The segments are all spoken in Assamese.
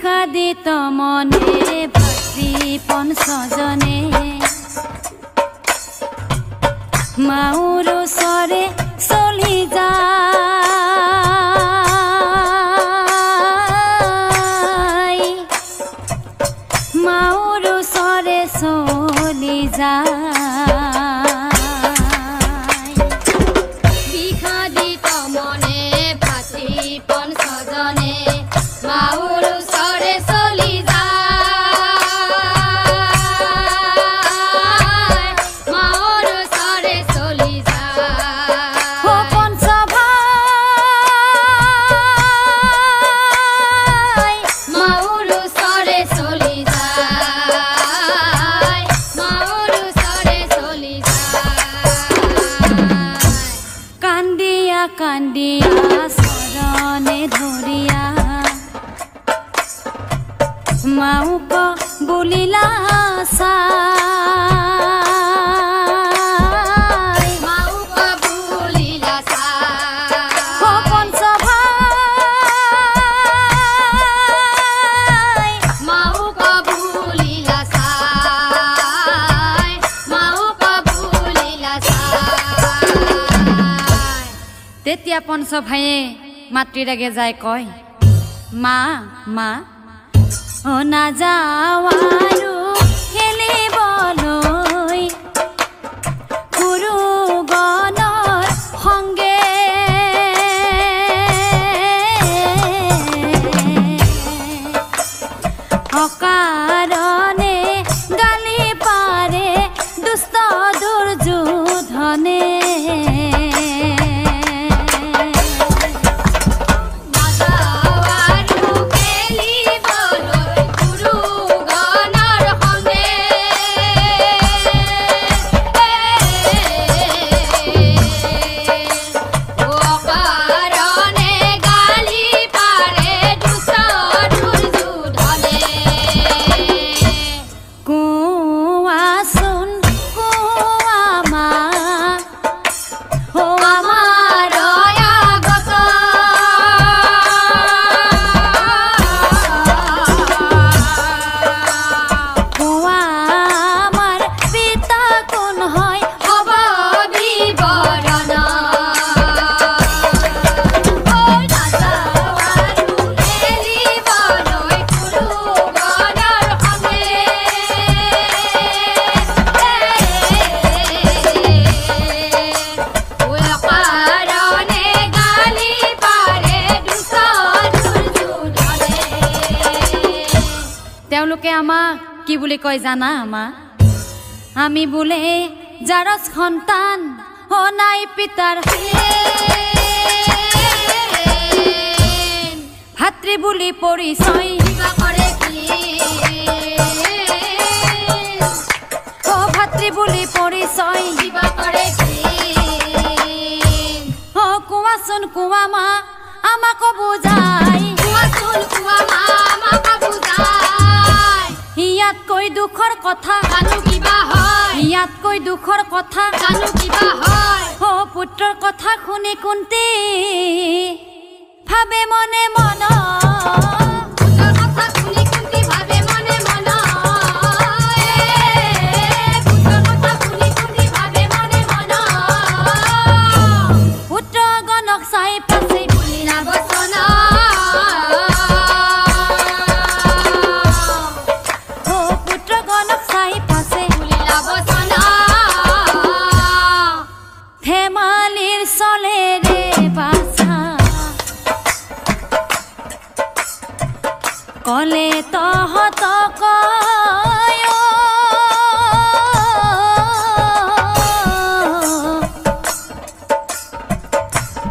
বিষাদিত মনে ভাতৃ পঞ্চজনে মাউৰ ওচৰে চলি যায় মাউৰ ওচৰে চলি যায় বিষাদিত মনে ভাতৃ পঞ্চজনে মাউৰ ওচৰে চলি যায় মাউৰ ওচৰে চলি যায় ও পঞ্চ ভাই মাউৰ ওচৰে চলি যায় মাউৰ ওচৰে চলি যায় কান্দিয়া কান্দিয়া চৰণে ধৰিয়া মাউক বুলিলা চাই মাউক বুলিলা চাই ও পঞ্চ ভাই মাউক বুলিলা চাই মাউক বুলিলা চাই তেতিয়া পঞ্চ ভাইয়ে মাতৃৰ আগে যায় কয় মা মা ও নাযাওঁ আৰু খেলিবলৈ গুৰুগণৰ সংগে অকাৰণে গালি পাৰে দুষ্ট দুৰ্যোধনে তেওঁলোকে আমাক কি বুলি কয় জানা আমা আমি বোলে জাৰজ সন্তান ও নাই পিতাৰ ভাতৃ বুলি পৰিচয় কৰে কি ও ভাতৃ বুলি পৰিচয় কিবা কৰে কি ও কোৱাচোন কোৱা মা আমাক বুজাই কোৱাচোন কোৱা মা আমাক বুজাই ইয়াতকৈ দুখৰ কথা জানো কিবা হয় ইয়াতকৈ দুখৰ কথা জানো কিবা হয় ও পুত্ৰৰ কথা শুনি কুন্তি ভাবে মনে মন পুত্ৰৰ কথা শুনি কুন্তি ভাবে মনে মন পুত্ৰৰ কথা শুনি কুন্তি ভাবে মনে মন পুত্ৰগণক চাই পাছে বুলিলা বচন ও পুত্ৰগণক চাই পাছে বুলিলা বচন ধেমালিৰ চলেৰে বাছা কলে তহঁতক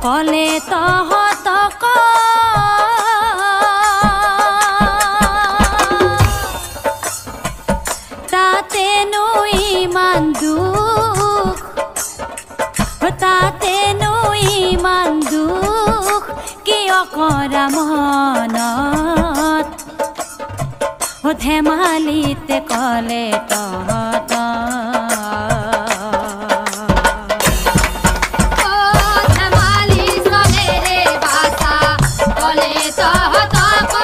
কলে তহঁতক তাতেনো ইমান দুখ তাতেনো ইমান দুখ কিয় কৰা মনত ধেমালিতে কলে তহঁত ধেমালি চলেৰে বাছা কলে তহঁতক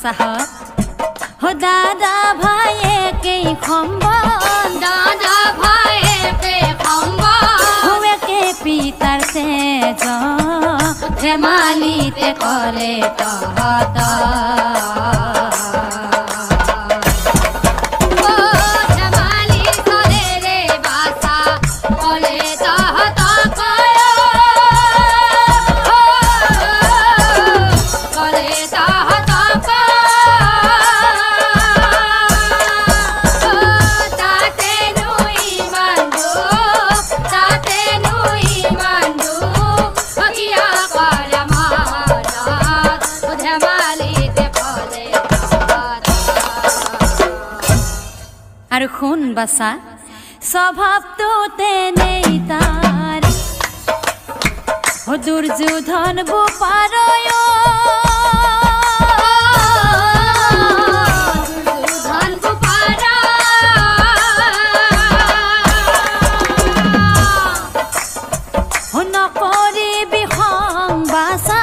চাহত ও দাদা ভাইয়েকে সম্বন দাদা ভাইয়েকে সম্বন একে পিতার তেজ ধেমালিতে কলে তহত আৰু শুন বাছা স্বভাৱটো তেনেই তাৰ দুৰ্যোধন বোপাৰয় দুৰ্যোধন বোপাৰ নকৰিবি সংবাচা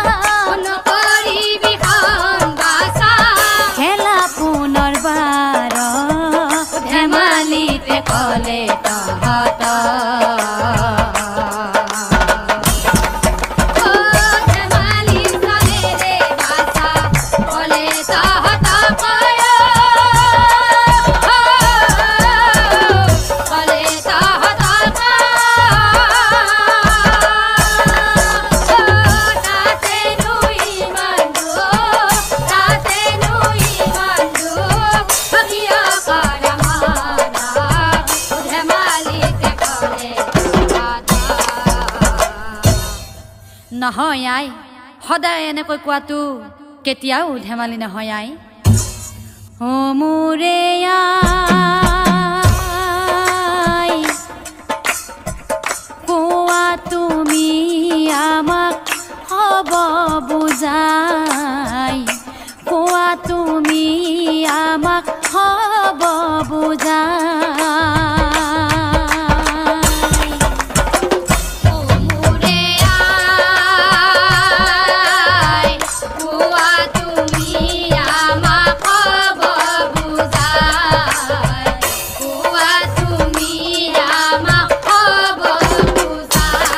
নকৰিবি সংবাচা খেলা পুনৰবাৰ ধেমালিতে কলে তহত ধেমালি চলে ৰে বাছা কলে তহত কলে তহত তাতে নুই মান্দু তাতে নুই মান্দু ভগিয়া নহয় আই সদায় এনেকৈ কোৱাটো কেতিয়াও ধেমালি নহয় আই ও মোৰে আই কোৱা তুমি আমাক হ'ব বুজাই কোৱা তুমি আমাক হ'ব বুজাই আই কোৱা তুমি আমাক হ'ব বুজাই কোৱা তুমি আমাক হ'ব বুজাই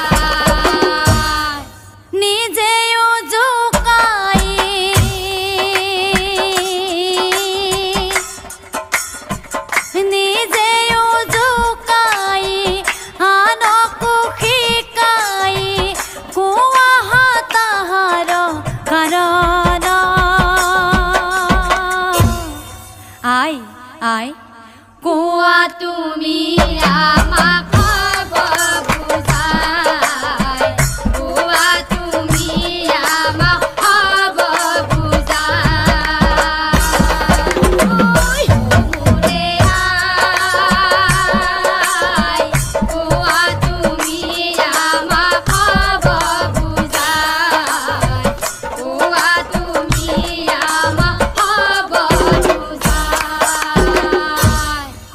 মোৰে আই কোৱা তুমি আমাক হ'ব বুজাই কোৱা তুমি আমাক হ'ব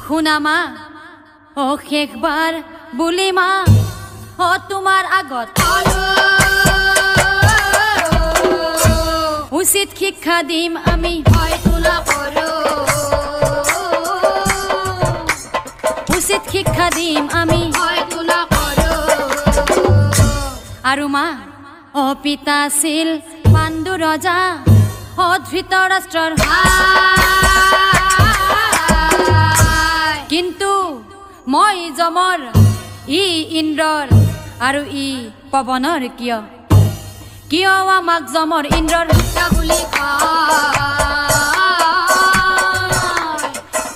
শুনা মা ও শেষবাৰ বুলি মা ও তোমাৰ আগত উচিত শিক্ষা দিম আমি হয়তো নকৰো উচিত শিক্ষা দিম আমি হয়তো নকৰো আৰু মা ও পিতা ছিল পাণ্ডু ৰজা ও ধৃতৰাষ্ট্ৰৰ কিন্তু মই যমৰ ই ইন্দ্ৰৰ আৰু ই পৱনৰ কিয় আমাক যমৰ ইন্দ্ৰৰ বুলি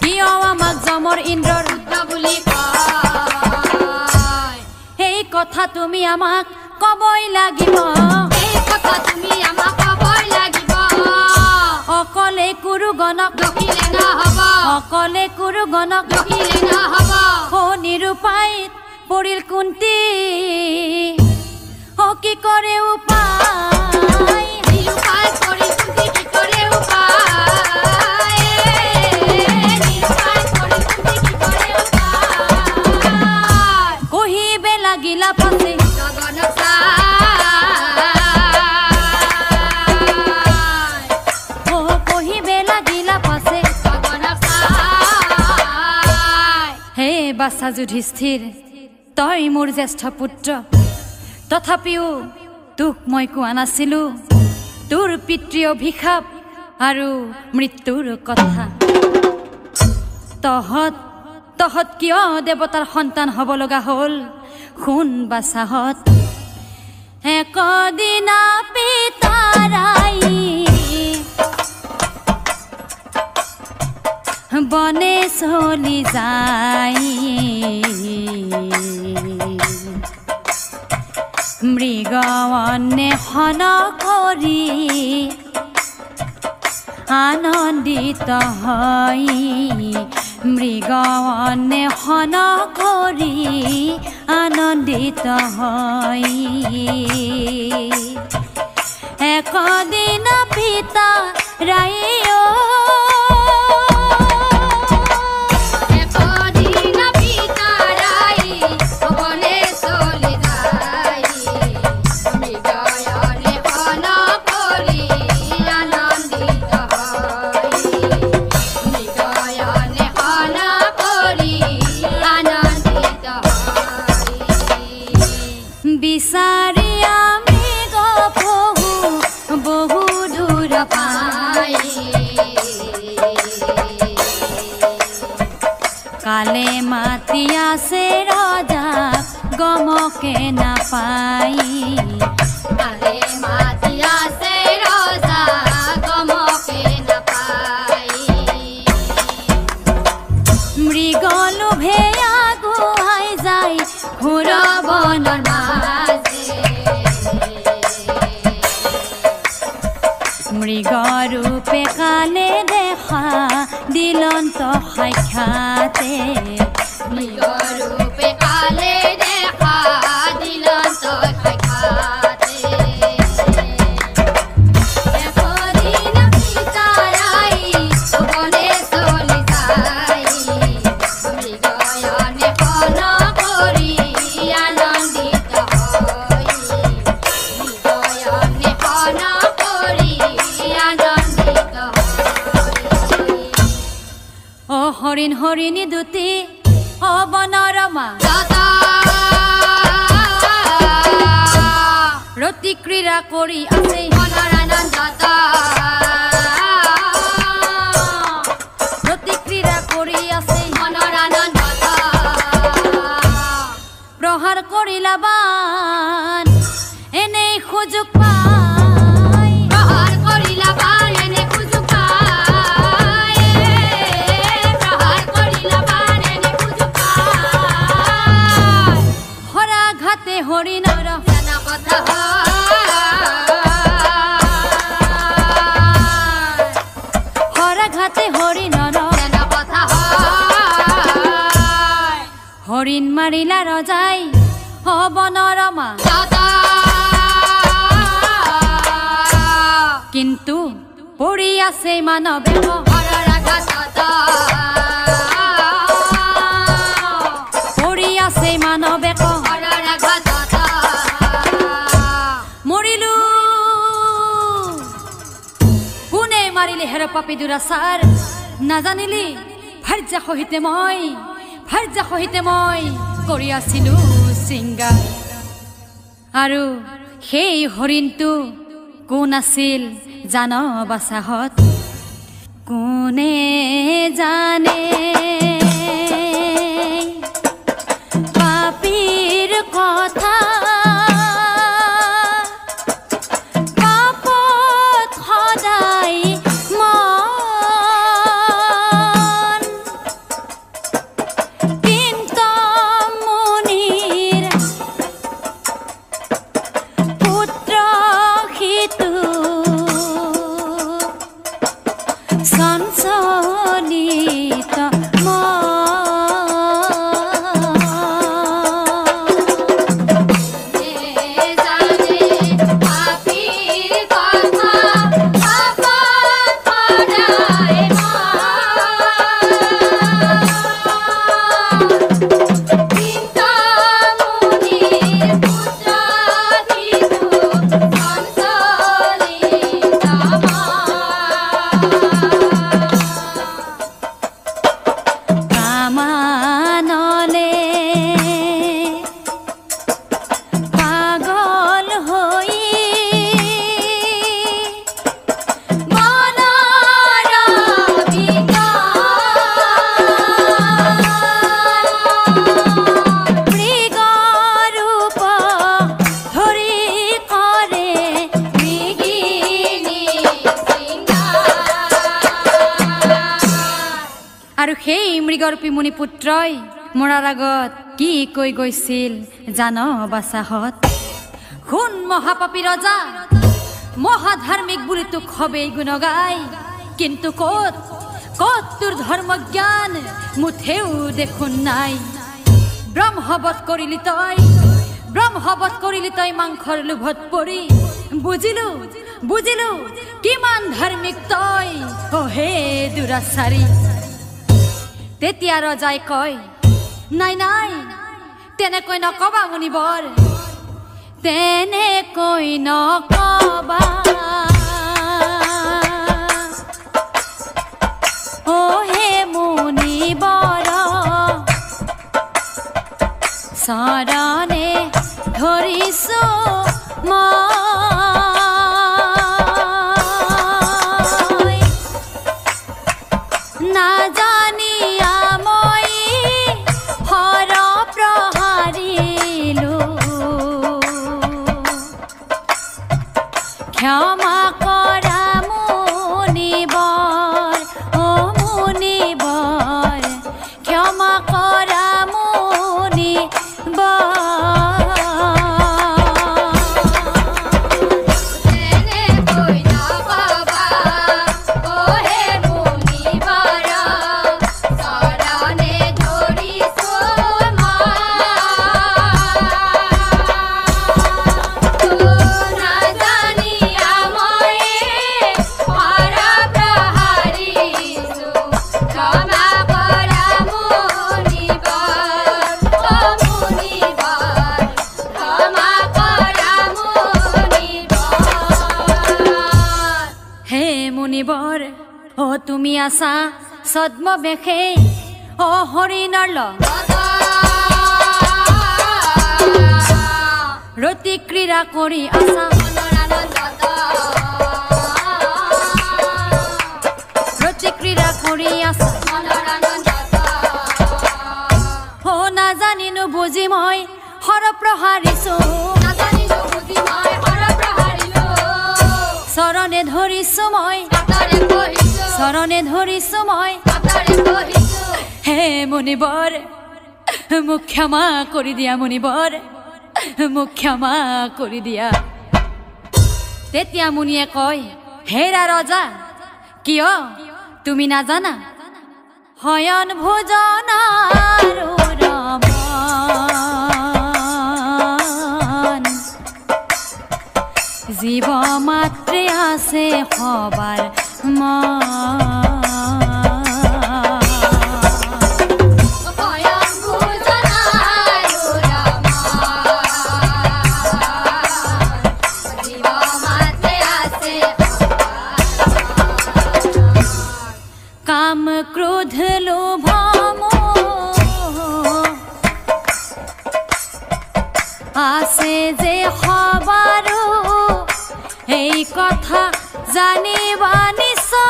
কিয় আমাক যমৰ ইন্দ্ৰৰ বুলি সেই কথা তুমি আমাক কবই লাগিব এই কথা তুমি আমাক কবই লাগিব অকলে কুৰু গণক দখিলে নহব অকলে কুৰু গণক দখিলে নহব ও নিৰুপায়ত পৰিল কুন্তি ও কি কৰে উপায় নিৰুপায় পৰিল কুন্তি কি কৰে উপায় নিৰুপায় পৰিল কুন্তি কি কৰে উপায় কহিবে লাগিলা পাছে জগন্নাথ ও কহিবে বাছা যুধিষ্ঠিৰ তই মোৰ জ্যেষ্ঠ পুত্ৰ তথাপিও তোক মই কোৱা নাছিলো তোৰ পিতৃ অভিশাপ আৰু মৃত্যুৰ কথা তহত কিয় দেৱতাৰ সন্তান হ'ব লগা হ'ল শুন বাছাহঁত একদিনা পিতাৰাই বনে চলি যায় মৃগ অন্বেষণ কৰি আনন্দিত হয় মৃগ অন্বেষণ কৰি আনন্দিত হয় একদিন পিতা ৰাইও কালে মাতি আছে ৰজা গমকে নাপাই কালে মাতি আছে ৰজা গমকে নাপাই মৃগ লোভে আগুৱাই যায় ঘোৰ বনৰ মাজে মৃগ ৰূপে কালে দেখা দিলন্ত সাক্ষাতে মৃগ ৰূপে কালে দেখা দিলন্ত সাক্ষাতে একদিন পিতাৰাই বনে চলি যায় মৃগ অন্বেষণ কৰি আনন্দিত হয় মৃগ অন্বেষণ কৰি আনন্দিত অ হৰিণ হৰিণী দুটি অ বনৰমা ৰতি ক্ৰীড়া কৰি আছে ৰতি ক্ৰীড়া কৰি আছে প্ৰহাৰ কৰিলা বান এনেই সুযোগ পাই প্ৰহাৰ কৰিলা বান এনে সুযোগ পাই প্ৰহাৰ কৰিলা বান এনে সুযোগ পাই হৰা ঘাটে হৰিণৰ জানা কথা হৰা ঘাটে হৰিণৰ জানা কথা হৰিণ মাৰিলা ৰজাই অ বনৰমা কিন্তু পৰি আছে মানৱে পৰি আছে মানৱে মৰিলো কোনে মাৰিলে হেৰ পাপি দুৰাচাৰ নাজানিলি ভাৰ্যা সহিতে মই কৰি আছিলো চিংগাৰ আৰু সেই হৰিণটো কোন আছিল জান বাছাহঁত কোনে জানে পাপীৰ কথা পাপত সদায় মন কিন্তু মুনিৰ পুত্ৰ সিটো চঞ্চলিত বিগৰ্পী মুনি পুত্ৰই মৰাৰ আগত কি কৈ গৈছিল জান বাচাহত শুন মহাপাপী ৰজা মহাধাৰ্মিক বুলি তোক হবেই গুণ গাই কিন্তু ক'ত ক'ত তোৰ ধৰ্মজ্ঞান মুঠেও দেখোন নাই ব্ৰহ্মবধ কৰিলি তই মাংসৰ লোভত পৰি বুজিলো কিমান ধাৰ্মিক তই হে দুৰাচাৰী তেতিয়া ৰজাই কয় নাই তেনেকৈ নকবা মুনিবৰ তেনেকৈ নকবা হে মুনিবৰ চৰণে ধৰিছো মই নাজানিয়া মই হৰ প্ৰহাৰিলো ক্ষমা কৰা মুনিবৰ মুনিবৰ ক্ষমা কৰা মুনিবৰ মুনিবৰ তুমি আছা ছদ্ম বেশে হৰিণৰ ৰতি ক্ৰীড়া কৰি আছা নাজানিনো বুজি মই হৰ প্ৰহাৰিছো চৰণে ধৰিছো মই হে মুনিবৰ মোক ক্ষমা কৰি দিয়া মুনিবৰ মোক ক্ষমা কৰি দিয়া তেতিয়া মুনিয়ে কয় হেৰা ৰজা কিয় তুমি নাজানা শয়ন ভোজন আৰু ৰমন জীৱ মাত্ৰে আছে সবাৰ কাম ক্ৰোধ লোভ আছে যে সবাৰো এই কথা জানিবা নিশ্চয়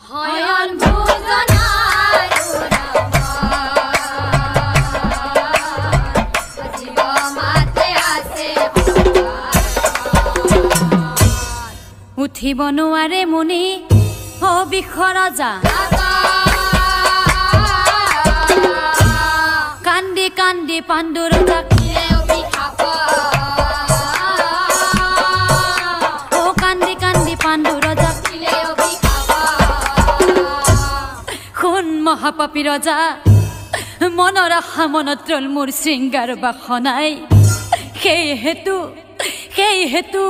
শয়ন ভোজন আৰু ৰমন জীৱ মাত্ৰে আছে উঠিব নোৱাৰে মুনি বিষ ৰজা কান্দি কান্দি পাণ্ডু ৰজা কান্দি কান্দি পাণ্ডু ৰজা শুন মহাপাপী ৰজা মনৰ আশা মনত ৰল মোৰ শৃংগাৰ বাসনাই সেই হেতু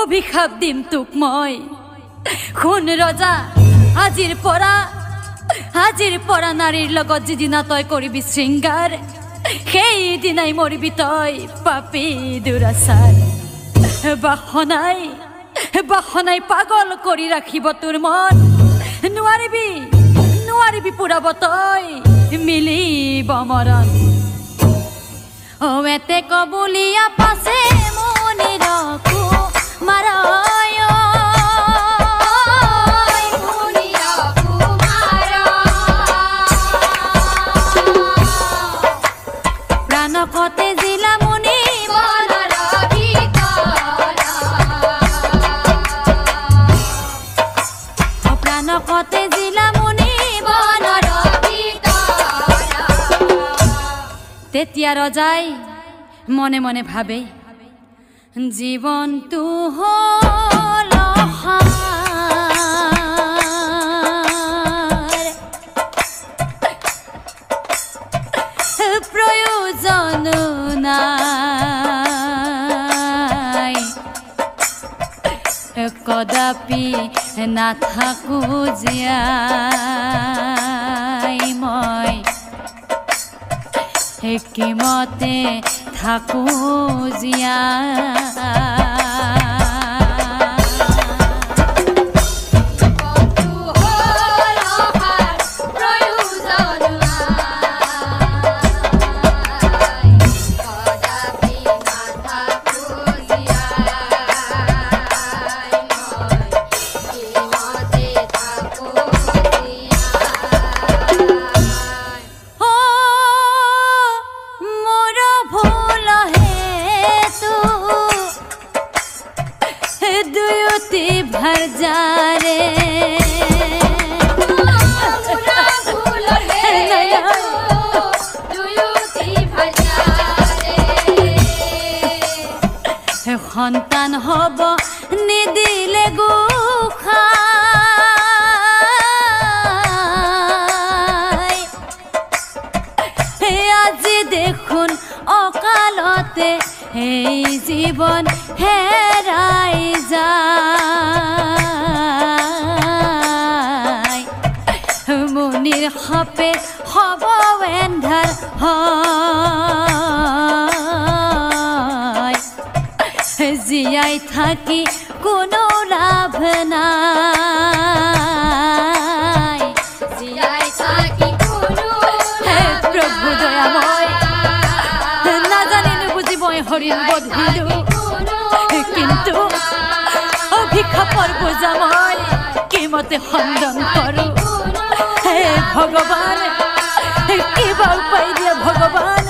অভিশাপ দিম তোক মই শুন ৰজা আজিৰ পৰা নাৰীৰ লগত যিদিনা তই কৰিবি শৃংগাৰ সেইদিনাই মৰিবি তই পাপী দুৰাচাৰ বাসনাই পাগল কৰি ৰাখিব তোৰ মন নোৱাৰিবি পুৰাব তই মিলিব মৰণ এতে কবুলিয়া পাছে মুনিৰ কুমাৰয় প্ৰাণকতে জিলা মুনি তেতিয়া ৰজাই মনে মনে ভাবে জীৱনটো হ'ল অসাৰ, প্ৰয়োজন নাই, কদাপি নাথাকো জীয়াই মই, কিমতে থাকো জীয়াই। भर जा रे সন্তান হব নিদিলে গোখাই, আজি দেখোন অকালতে এই জীবন হেৰাই যায়, মুনিৰ সাপে হব এন্ধাৰ হয়, জীয়াই থাকি কোনো লাভ নাই, জীয়াই থাকি কোনো প্ৰভু দয়াময়, নাজানি নুবুজি মই হৰিণ বধিলো, কিন্তু অভিশাপৰ বোজা মই কিমতে খণ্ডন কৰো। হে ভগৱান, কিবা উপায় দিয়া ভগৱান,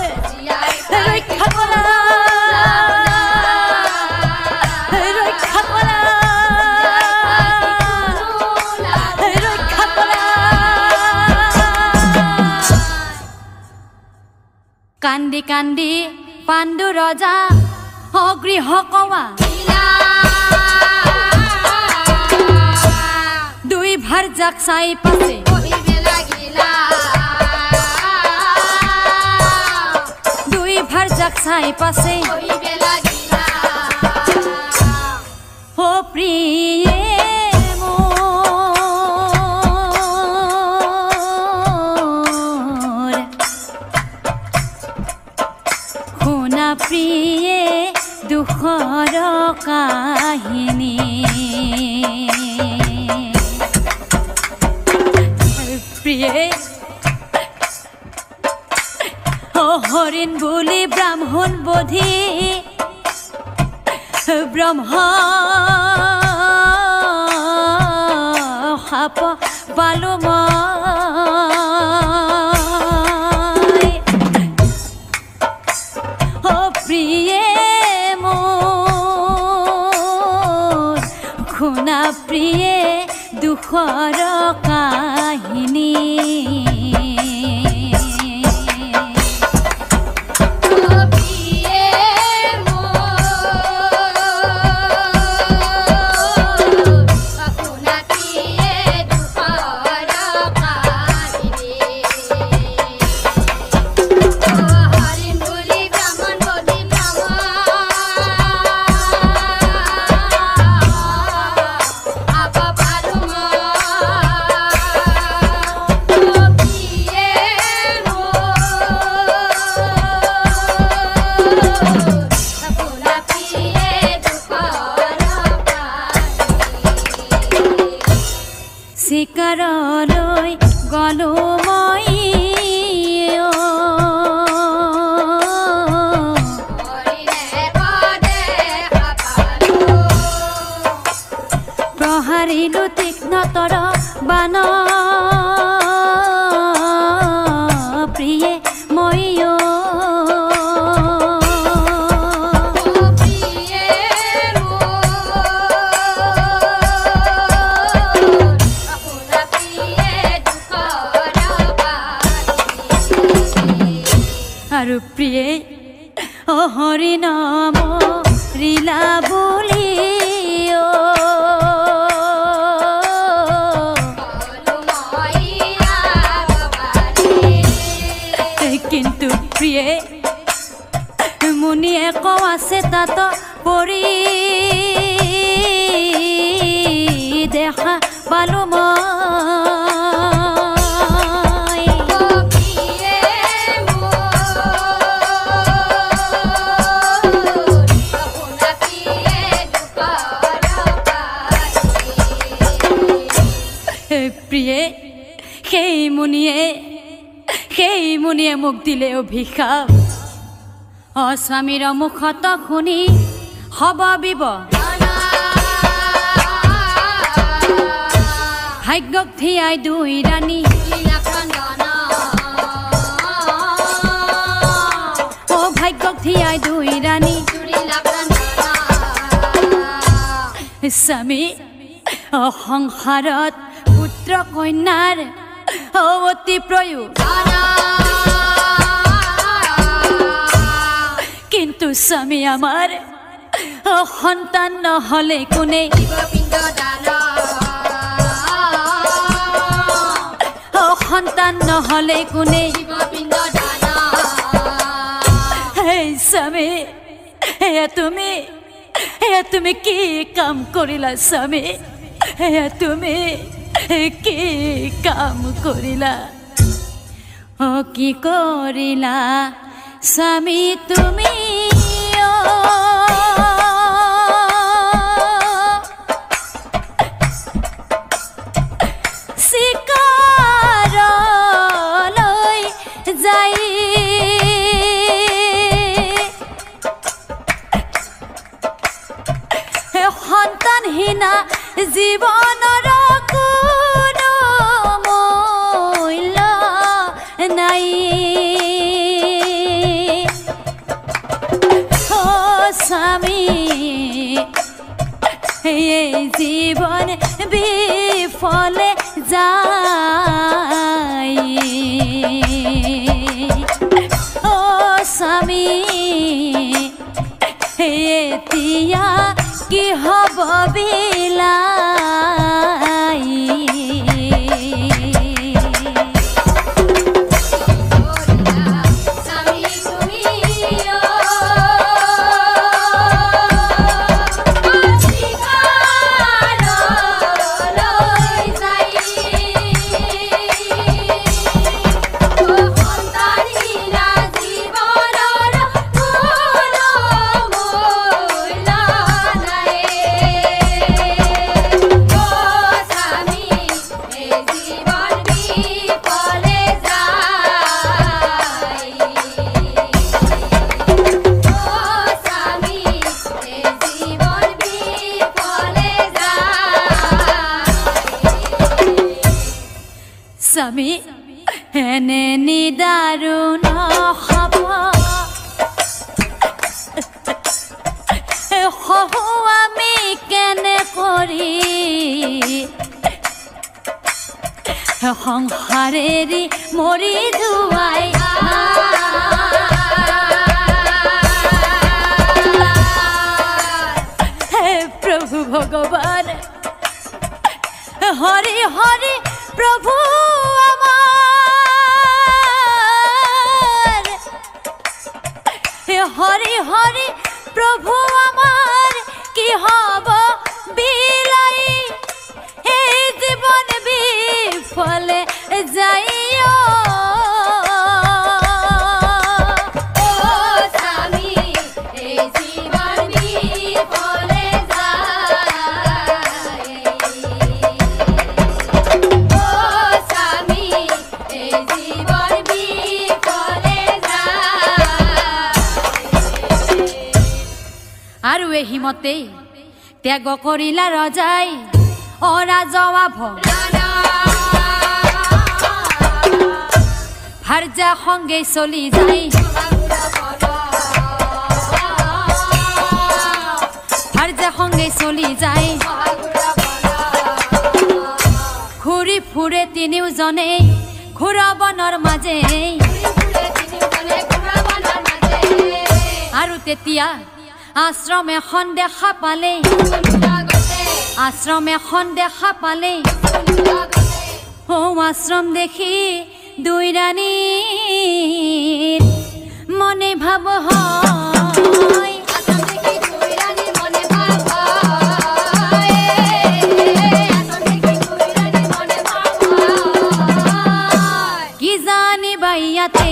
ৰক্ষা কৰা, ৰক্ষা কৰা, ৰক্ষা কৰা। কান্দি কান্দি পাণ্ডু ৰজা অগৃহ কৱা, দুই ভাৰ যাক চাই পাছে দুই ভাৰ যাক চাই পাছে, ও প্ৰিয়ে মোৰ, শুনা প্ৰিয়ে দুখৰ কাহিনী, প্ৰিয়ে হৰিণ বুলি ব্ৰাহ্মণ বধি ব্ৰহ্ম সাপ পালো মই, প্ৰিয়ে মোৰ, শুনা প্ৰিয়ে দুখৰ কাহিনী, আৰু প্ৰিয়ে হৰি নাম লীলা বুলি কিন্তু প্ৰিয়ে মুনিয়ে কওঁ আছে তাত পৰি দেখা পালো প্ৰিয়ে সেই মুনিয়ে মোক দিলে অভিশাপ স্বামীৰ মুখত শুনি হব বিব ভাগ্যক থিয়াই দুই ৰাণী ভাগ্যক থিয়াই দুই ৰাণী স্বামী সংসাৰত পুত্ৰ কন্যাৰ অতি প্ৰয়োজন কিন্তু স্বামী আমাৰ সন্তান নহলে কোনে সন্তান নহলে কোনে স্বামী তুমি কি কাম কৰিলা স্বামী তুমি কি কাম কৰিলা কি কৰিলা স্বামী তুমি চিকাৰলৈ যাই সন্তানহীনা জীৱনৰ কোনো মূল্য নাই স্বামী এই জীৱন বিফলে যায় স্বামী এতিয়া কি হব বিলাই স্বামী এনে নিদাৰুণ হব শহু আমি কেনে কৰি সংসাৰেৰি মৰি ধুৱাই হে প্ৰভু ভগৱান হৰি হৰি প্ৰভু আমাৰ হৰি হৰি প্ৰভু আমাৰ কি হব বিলাই এই জীবন বিফলে যাইও আৰু এহিমতে ত্যাগ কৰিলা ৰজাই অৰাজৱা ভাৰ্যা সংগে চলি যায় ভাৰ্যা সংগে চলি যায় ঘূৰি ফুৰে তিনিওজনে ঘূৰা বনৰ মাজে তেতিয়া আশ্ৰম এখন দেখা পালে আশ্ৰম এখন দেখা পালে ও আশ্ৰম দেখি দুই ৰাণীৰ মনে ভাব হয় কি জানিবা ইয়াতে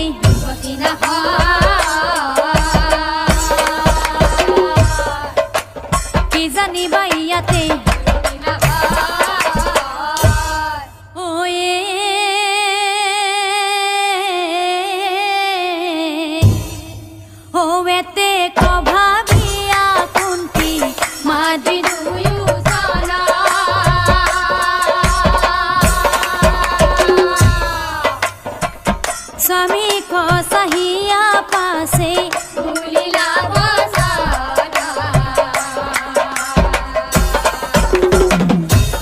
কি জানিবা ইয়াতে स्वामी को सहिया पासे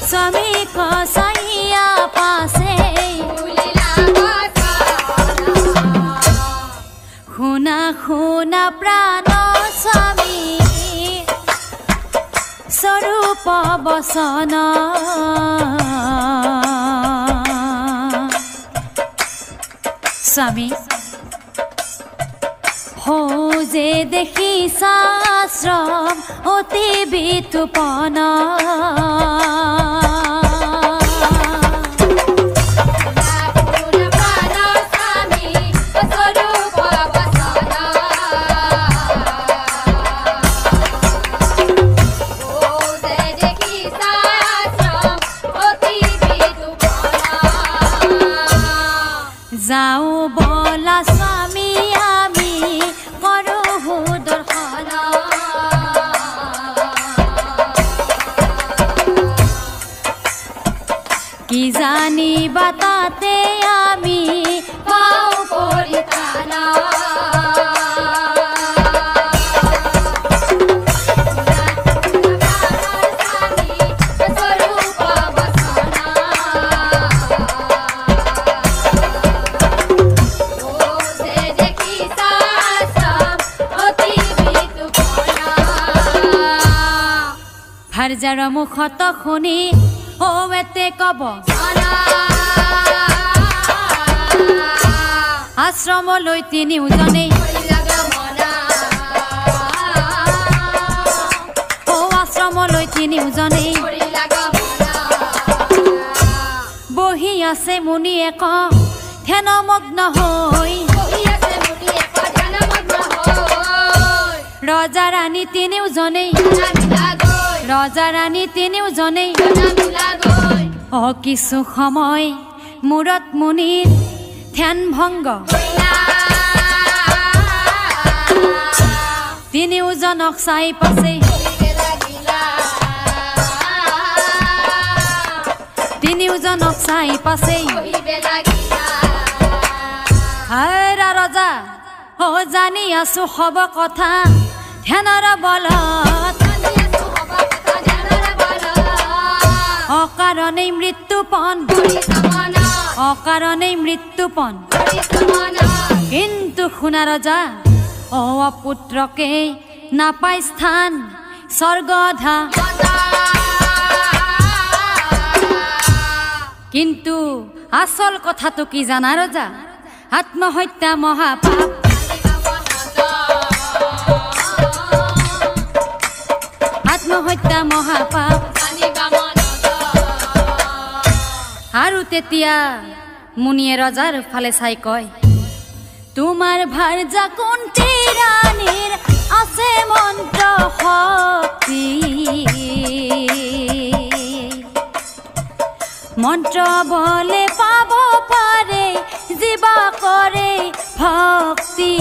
स्वामी को सहिया पासे खुना खुना प्राण स्वामी स्वरूप बसन स्वामी हो जे देखी शास्त्रम अति वितुपन যাও বলা স্বামী আমি করহু দর্শন কি জানিবা তাতে আমি পাও পরিত্রাণ হাৰজাৰ মুখত শুনি ও এতে কব আশ্ৰমলৈ তিনিওজনে ও আশ্ৰমলৈ তিনিওজনে বহি আছে মুনিয়ে ক ধ্যানমগ্ন হৈ ৰজা ৰাণী তিনিওজনে ৰজা ৰাণী তিনিওজনে কিছু সময় মূৰত মুনিৰ ধ্যান ভংগ তিনিওজনক চাই পাছে তিনিওজনক চাই পাছে হেৰা ৰজা ও জানি আছো হব কথা ধ্যানৰ বলত অকাৰণে মৃত্যুপণ অকাৰণে মৃত্যুপণ কিন্তু শুনা ৰজা অপুত্ৰকে নাপাই স্থান স্বৰ্গধা কিন্তু আসল কথাটো কি জানা ৰজা আত্মহত্যা মহাপাপ আত্মহত্যা মহাপাপ আৰু তেতিয়া মুনিয়ে ৰজাৰ ফালে চাই কয় তোমাৰ ভাৰ্যা কুন্তি ৰাণীৰ আছে মন্ত্ৰ শক্তি মন্ত্ৰ বলে পাব পাৰে জীৱা কৰে ভক্তি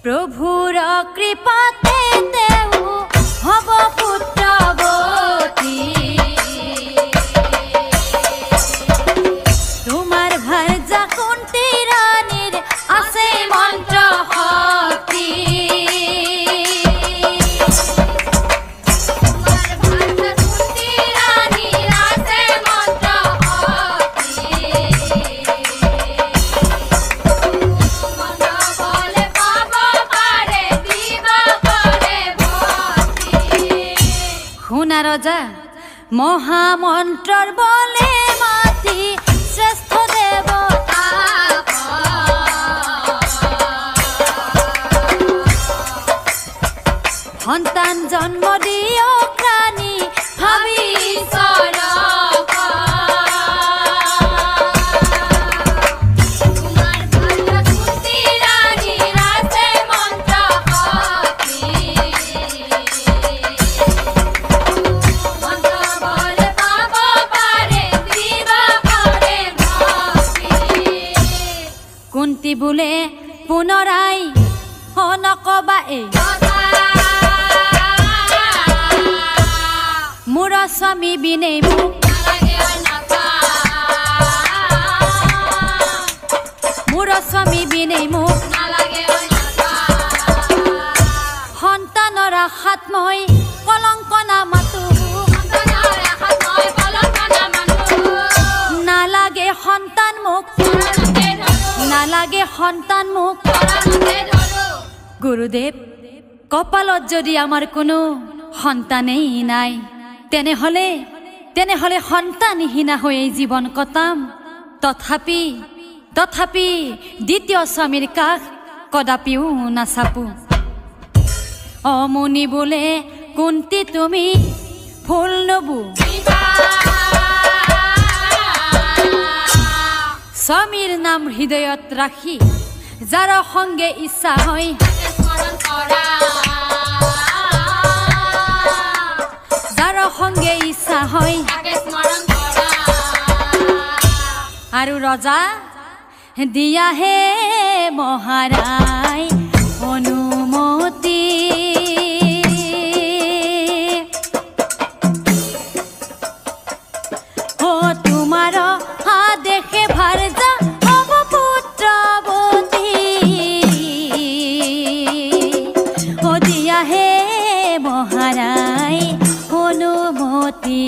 প্ৰভুৰ কৃপাতে দেউ হব পুত্ৰবতী ৰজা মহামন্ত্ৰৰ বলে মাতি শ্ৰেষ্ঠ দেৱতা সন্তান জন্ম দিয়ক ৰাণী ভাবি কুন্তি বোলে পুনৰাই নকবা এই মোৰ স্বামী বিনে মোক মোৰ স্বামী বিনে মোক সন্তানৰ আশাত মই কলংক নামাতো নালাগে সন্তান মোক নালাগে সন্তান মোক গুৰুদেৱ কপালত যদি আমাৰ কোনো সন্তানেই নাই তেনেহলে সন্তানহীনা হৈ জীৱন কটাম তথাপি দ্বিতীয় স্বামীৰ কাষ কদাপিও নাচাপো অমুনি বোলে কুন্তি তুমি ফুল নবু স্বামীৰ নাম হৃদয়ত ৰাখি যাৰ সঙ্গে ইচ্ছা হয় যাৰ সঙ্গে ইচ্ছা হয় আৰু ৰজা দিয়াহে মহাৰাই অনুমতি ও তোমাৰ আদেশে ভাৰজা হব পুত্ৰৱতী ও দিয়াহে মহাৰাই অনুমতি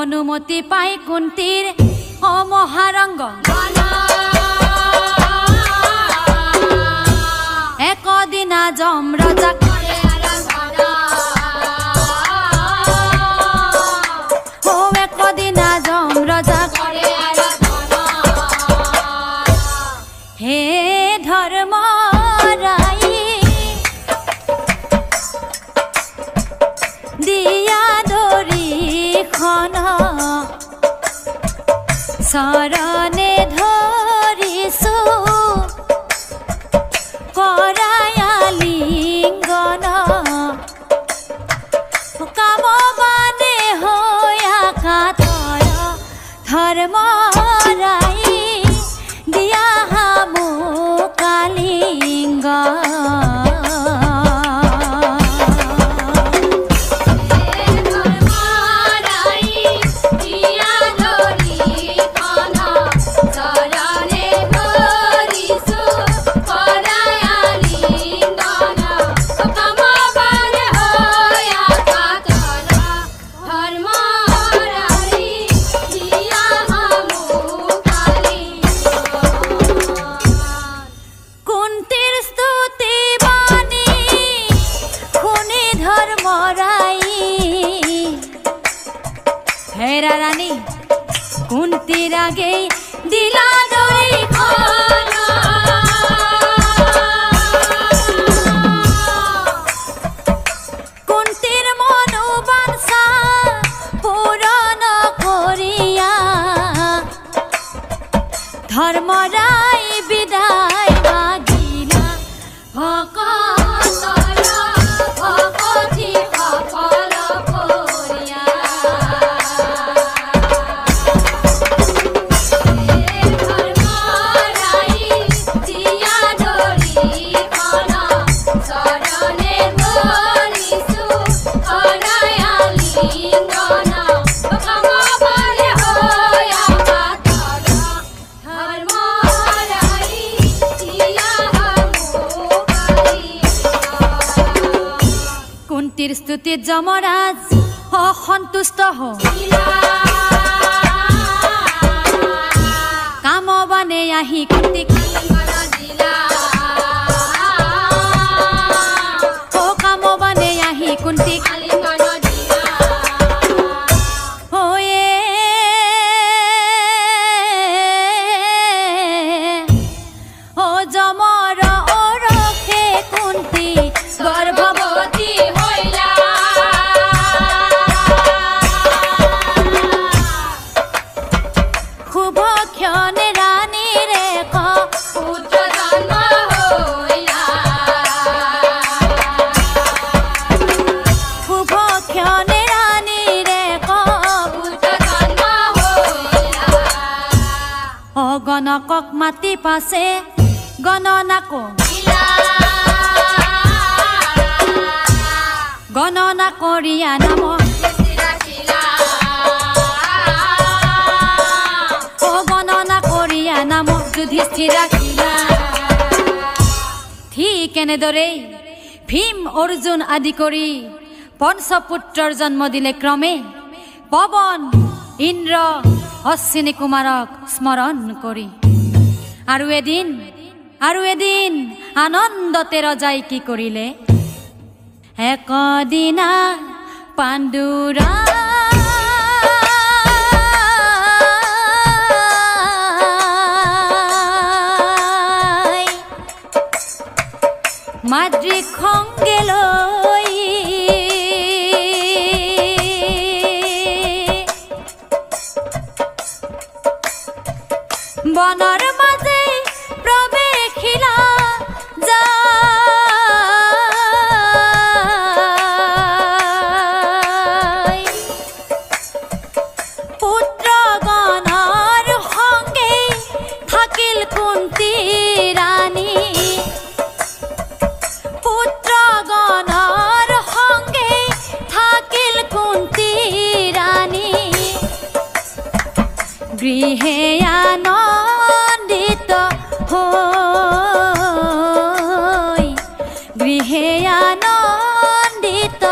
অনুমতি পাই কুন্তিৰ মহাৰংগ একদিনা যম ৰজাক একদিনা যম ৰজাক হে ধৰ্ম ৰাই দিয়া দৰিখন চৰণে ধৰিছো কৰায়ালিংগন কাম মানে হৈয়া কাতৰ ধৰ্ম ৰাই দিয়া মোক কালিংগ ধর্ম হেরা রানী কুন্তির আগে দিলা দড়ি কুন্তির মনোবাঞ্ছা পূরণ করিয়া ধর্মরাই বিদায় মাগিলা ভকতর ভকতি সফল করিয়া ধর্মরাই দিয়া ধৰি খন চৰণে ধৰিছো হৰায়া লিংগন ভগৱানে হয় আমাৰ ধৰ্মৰাই দিয়া কুন্তিৰ স্তুতিত যমৰাজ অসন্তুষ্ট হইলা কামবানে আহি কুন্তিক কামবানে আহি কুন্তিক যমর ওরখে কুন্তি গর্ভবতী হইলা শুভ ক্ষণে রানী রেখ পুত্র জন্ম হইলা শুভ ক্ষণে রানী রেখ পুত্র জন্ম হইলা অগণকক মাতি পাছে গণনা গণনা করিয়া নাম গণনা করিয়া নাম যুধিষ্ঠিৰ ৰাখিলা ঠিক এনেদৰে ভীম অৰ্জুন আদি কৰি পঞ্চপুত্ৰৰ জন্ম দিলে ক্ৰমে পৱন ইন্দ্ৰ অশ্বিনী কুমাৰক স্মৰণ কৰি আৰু এদিন আনন্দতে ৰজাই কি কৰিলে একদিনা পাণ্ডুৰা মাদ্ৰিক সঙ্গে লৈ বনৰ মাজে প্ৰৱেশিলা পুত্ৰগণৰ সঙ্গে থাকিল কুন্তি ৰাণী পুত্ৰগণৰ সঙ্গে থাকিল কুন্তি ৰাণী গৃহে আনন্দিত হৈ গৃহে আনন্দিত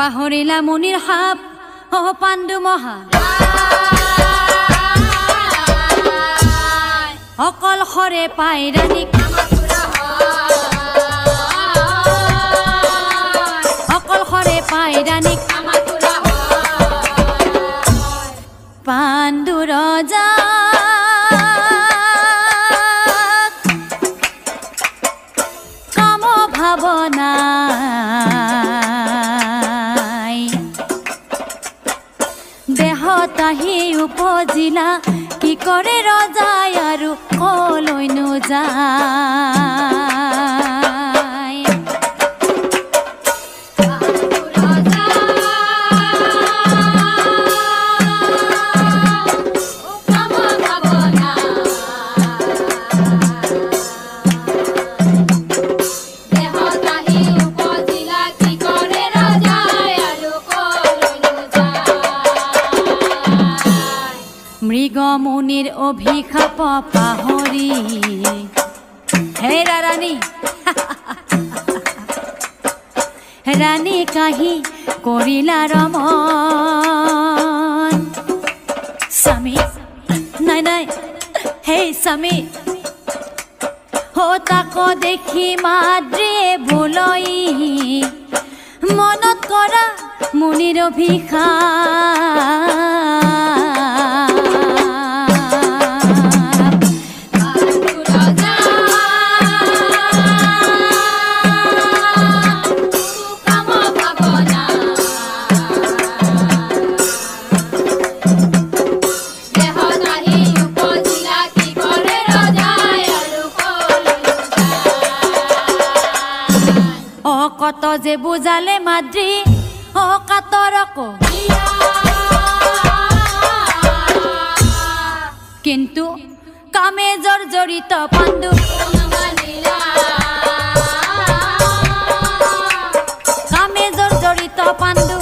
পাহৰিলা মুনিৰ সাপ পাণ্ডু মহা অকল খৰে পাই ৰাণীক অকল খৰে পাই ৰাণীক পাণ্ডু ৰজা কাম ভাৱনা দেহত আহি উপজিলা কি কৰে ৰজাই আৰু কলৈ নোযায় মৃগমুনিৰ অভিশাপ পাহৰি হেৰা ৰাণী ৰাণী কাহি কৰিলা ৰমন স্বামী নাই নাই হে স্বামী তাক দেখি মাদ্ৰীয়ে ভুলই মনত কৰা মুনিৰ অভিশাপ কত যে বুজালে মাদ্ৰী কাতৰক কিন্তু কামে জৰ্জৰিত পাণ্ডু কামে জৰ্জৰিত পাণ্ডু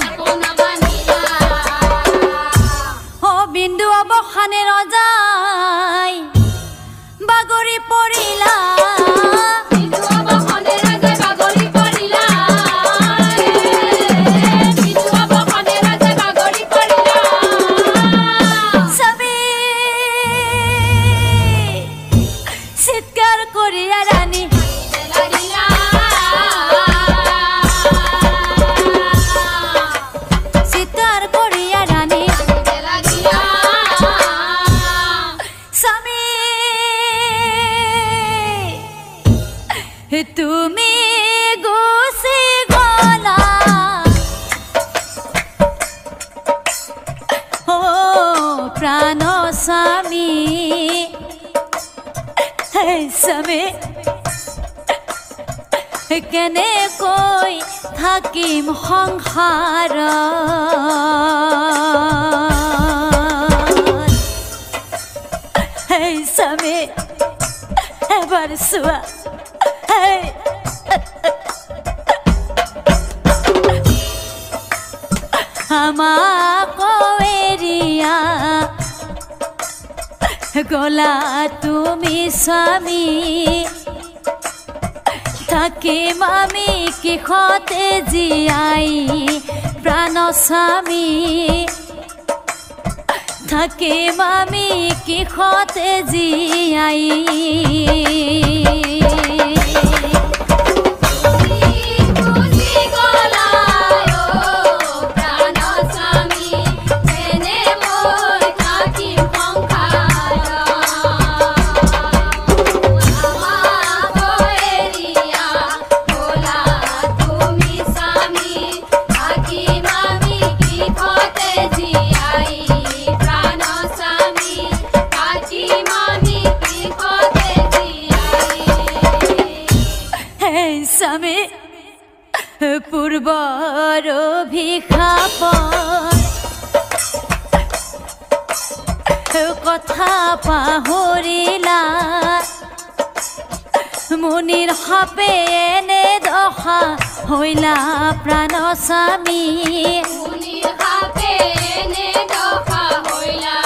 বিন্দু অৱসানে ৰজাই বাগৰি পৰিলা তুমি গুচি গলা প্ৰাণ স্বামী স্বামী কেনেকৈ থাকিম সংসাৰ স্বামী এবাৰ চোৱা আমাক এৰিয়া গলা তুমি স্বামী থাকিম আমি কিখতে জীয়াই প্ৰাণ স্বামী থাকিম আমি কিখতে জীয়াই স্বামী পূৰ্বৰ অভিশাপ কথা পাহৰিলা মুনিৰ সাপে এনে দশা হইলা প্ৰাণ স্বামী মুনিৰ সাপে এনে দশা হইলা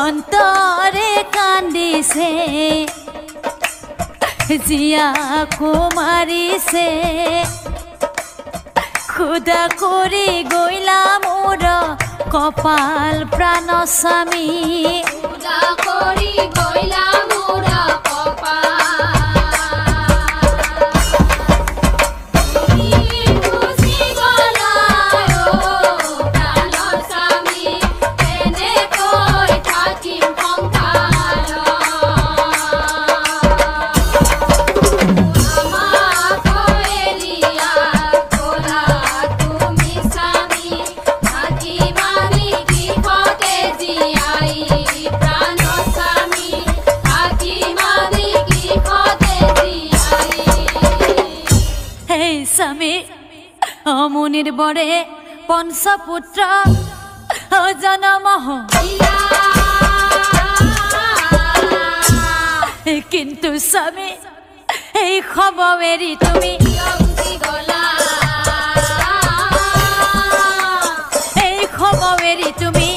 অন্তৰে কান্দিছে জিয়াকো মাৰিছে খুদা কৰি গইলা মোৰ কপাল প্ৰাণ স্বামী খুদা কৰি গইলা মোৰ কপাল স্বামী অমুনিৰ বৰে পঞ্চপুত্ৰ জনম কিন্তু স্বামী এই খবৰ এৰি তুমি এই খবৰ এৰি তুমি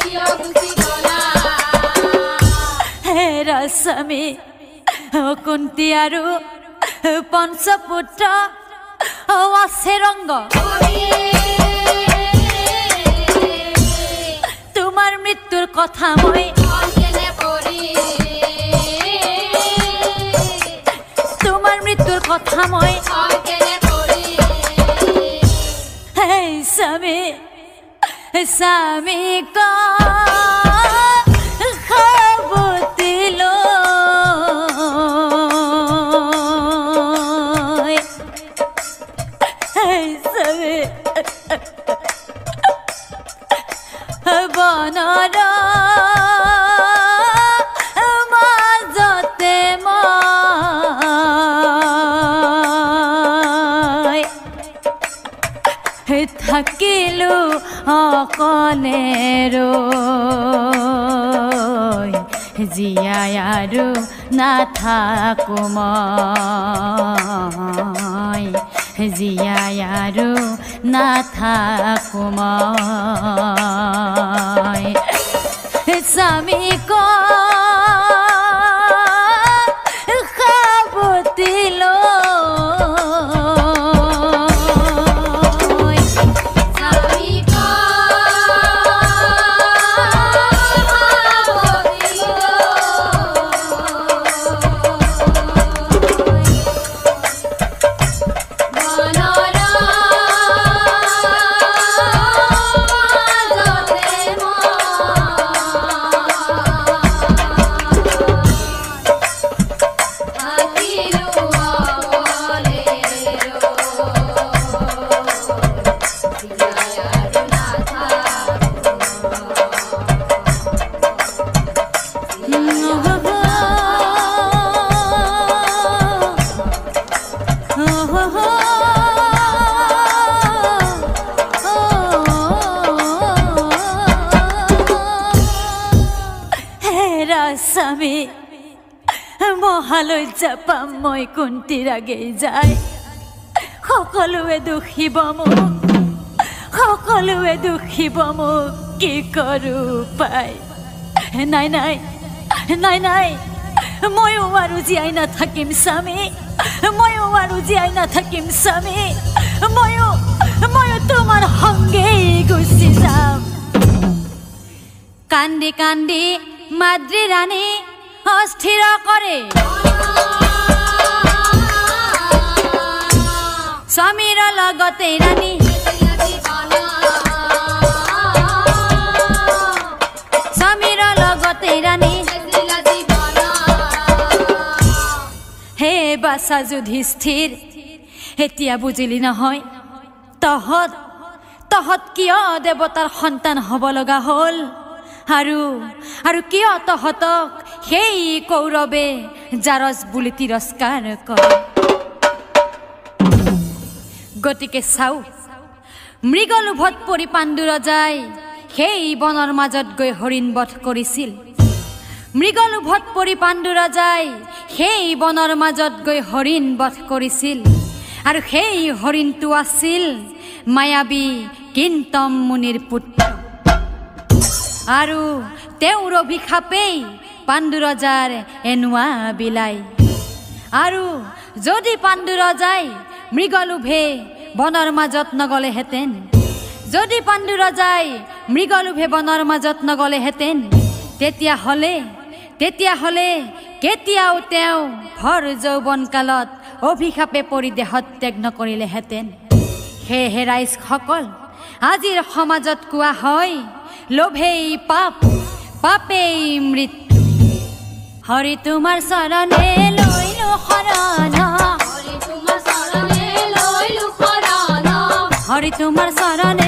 হেৰা স্বামী কুন্তি আৰু পঞ্চপুত্ৰ আছে ৰংগ তোমাৰ মৃত্যুৰ কথা মই তোমাৰ মৃত্যুৰ কথা মই স্বামী স্বামী বনৰ মাজতে মই থাকিলো অকলে ৰৈ জীয়াই আৰু নাথাকো মই জীয়াই আৰু নাথাকো মই স্বামী সাৱতি লৈ স্বামী স্বামী মহালজ্জা পাম মই কুন্তিৰ আগেই যায় সকলোৱে দুখিব মোক সকলোৱে দুখিব মোক কি কৰো পাই নাই নাই নাই নাই ময়ো আৰু জীয়াই নাথাকিম স্বামী ময়ো আৰু জীয়াই নাথাকিম স্বামী ময়ো তোমাৰ সংগেই গুচি যাম কান্দি কান্দি মাদ্ৰী ৰাণী অস্থিৰ কৰে স্বামীৰ লগতে ৰাণী স্বামীৰ লগতে ৰাণী হে বাছা যুধিষ্ঠিৰ এতিয়া বুজিলি নহয় তহঁত কিয় দেৱতাৰ সন্তান হ'ব লগা হ'ল আৰু কিয় তহঁতক সেই কৌৰৱে জাৰজ বুলি তিৰস্কাৰ কৰে গতিকে চাও মৃগলোভত পৰি পাণ্ডু ৰজাই সেই বনৰ মাজত গৈ হৰিণ বধ কৰিছিল মৃগলোভত পৰি পাণ্ডু ৰজাই সেই বনৰ মাজত গৈ হৰিণ বধ কৰিছিল আৰু সেই হৰিণটো আছিল মায়াবী কিন্তম মুনিৰ পুত্ৰ আৰু তেওঁৰ অভিশাপেই পাণ্ডু ৰজাৰ এনুৱা বিলাই আৰু যদি পাণ্ডু ৰজাই মৃগলোভে বনৰ মাজত নগলেহেঁতেন যদি পাণ্ডু ৰজাই মৃগলোভে বনৰ মাজত নগলেহেঁতেন তেতিয়াহ'লে কেতিয়াও তেওঁ ভৰ যৌৱনকালত অভিশাপে পৰি দেহত্যাগ নকৰিলেহেঁতেন সেয়েহে ৰাইজসকল আজিৰ সমাজত কোৱা হয় লোভেই পাপ পাপেই মৃত্যু হৰি তোমাৰ চৰণে লৈলো শৰণ হৰি তোমাৰ চৰণে লৈলো শৰণ হৰি তোমাৰ চৰণে